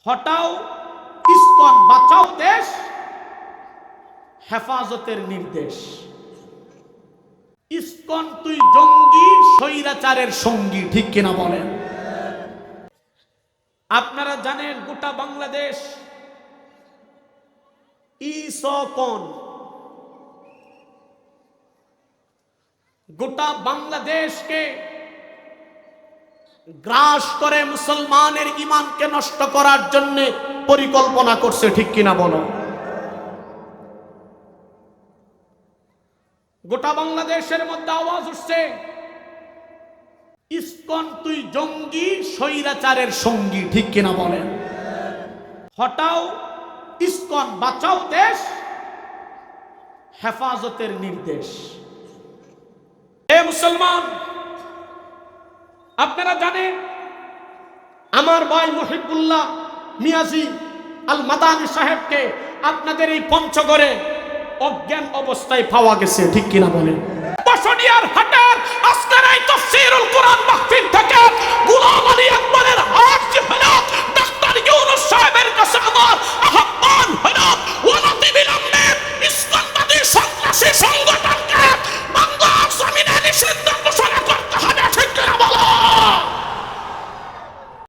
হটাও ইসকন, বাঁচাও দেশ, হেফাজতের নির্দেশ। ইসকন তুই জঙ্গি, স্বৈরাচারের সঙ্গী, ঠিক কিনা বলেন? আপনারা জানেন গোটা বাংলাদেশ ইসকন, গোটা বাংলাদেশকে গ্রাস করে মুসলমানের ঈমানকে নষ্ট করার জন্য পরিকল্পনা করছে, ঠিক কিনা বলো? গোটা বাংলাদেশের মধ্যে আওয়াজ উঠছে, ইসকন তুই জঙ্গি, স্বৈরাচারের সঙ্গী, ঠিক কিনা বলেন? হটাও ইসকন, বাঁচাও দেশ, হেফাজতের নির্দেশ। হে মুসলমান, আপনারা জানেন আমার ভাই মুহিবুল্লাহ মিয়াজি আল মাদানী সাহেবকে আপনাদের এই পঞ্চগড়ে অজ্ঞান অবস্থায় পাওয়া গেছে, ঠিক কিনা বলেন? বসনিয়ার হাটের আজকের এই তাফসীরুল কোরআন মাহফিল থেকে গোলাম আলী আকবরের হাট হলো ডাক্তার ইউনূস সাহেবের কাছে আমার আহ্বান হলো, অনতি বিলম্বে ইসলামবাদী সন্ত্রাসী সংগঠন